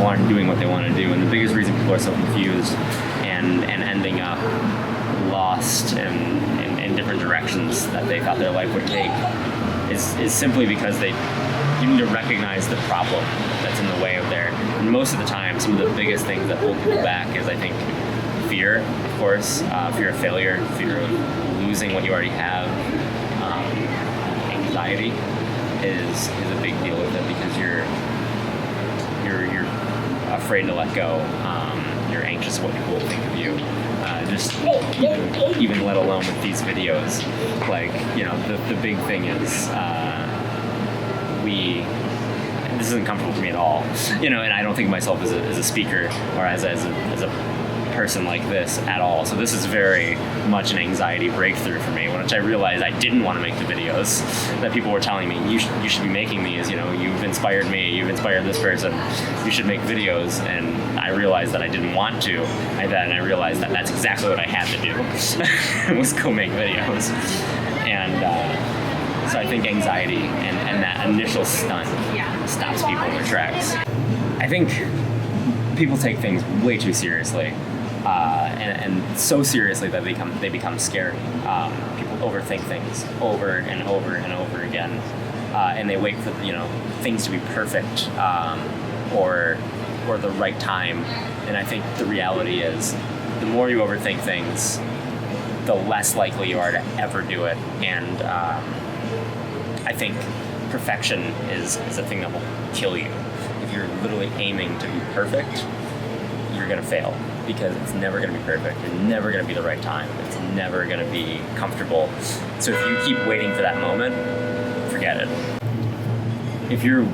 aren't doing what they want to do. And the biggest reason people are so confused and ending up lost in different directions that they thought their life would take is simply because you need to recognize the problem that's in the way of there. And most of the time, some of the biggest things that hold people back is, I think, fear, of course, fear of failure, fear of losing what you already have. Anxiety is a big deal with it because you're afraid to let go. You're anxious what people will think of you. Just even let alone with these videos, like, you know, the big thing is this isn't comfortable for me at all, you know, and I don't think of myself as a speaker or as a person like this at all. So this is very much an anxiety breakthrough for me, which I realized I didn't want to make the videos that people were telling me, you should be making these, you know, you've inspired me, you've inspired this person, you should make videos. And I realized that I didn't want to. I realized that that's exactly what I had to do was go make videos. And so I think anxiety and that initial stunt stops people in their tracks. I think people take things way too seriously. And so seriously that they become scary. People overthink things over and over and over again, and they wait for, you know, things to be perfect or the right time. And I think the reality is, the more you overthink things, the less likely you are to ever do it. And I think perfection is a thing that will kill you. If you're literally aiming to be perfect, you're gonna fail, because it's never going to be perfect. You're never going to be the right time. It's never going to be comfortable. So if you keep waiting for that moment, forget it. If you're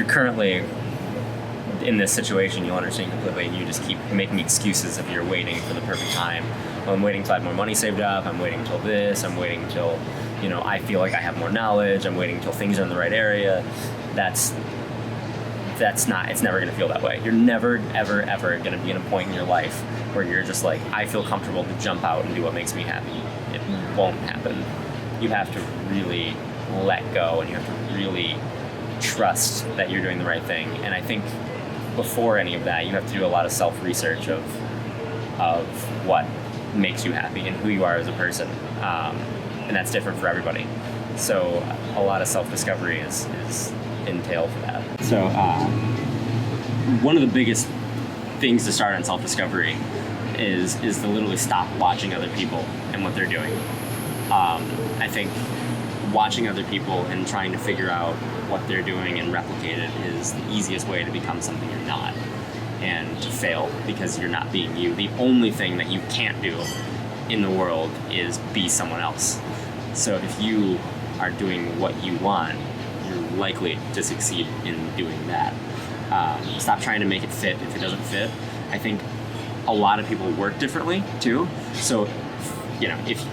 currently in this situation, you'll understand completely, and you just keep making excuses if you're waiting for the perfect time. Well, I'm waiting till I have more money saved up. I'm waiting till this. I'm waiting till, you know, I feel like I have more knowledge. I'm waiting till things are in the right area. It's never going to feel that way. You're never, ever, ever going to be in a point in your life where you're just like, I feel comfortable to jump out and do what makes me happy. It won't happen. You have to really let go, and you have to really trust that you're doing the right thing. And I think before any of that, you have to do a lot of self-research of what makes you happy and who you are as a person. And that's different for everybody. So a lot of self-discovery is entailed for that. So one of the biggest things to start on self-discovery is to literally stop watching other people and what they're doing. I think watching other people and trying to figure out what they're doing and replicate it is the easiest way to become something you're not, and to fail because you're not being you. The only thing that you can't do in the world is be someone else. So if you are doing what you want, you're likely to succeed in doing that. Stop trying to make it fit if it doesn't fit. I think a lot of people work differently too. So, you know, if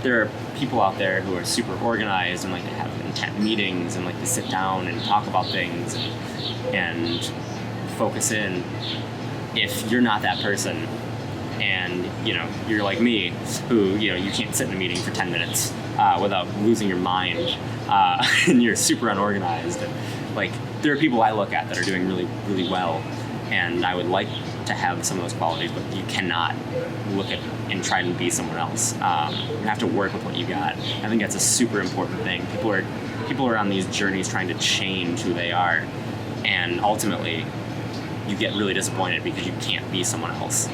there are people out there who are super organized and like to have intent meetings and like to sit down and talk about things and focus in, if you're not that person, and you know, you're like me, who, you know, you can't sit in a meeting for 10 minutes without losing your mind, and you're super unorganized, and like, there are people I look at that are doing really, really well, and I would like to have some of those qualities, but you cannot look at and try to be someone else. You have to work with what you got. I think that's a super important thing. People are on these journeys trying to change who they are, and ultimately you get really disappointed because you can't be someone else.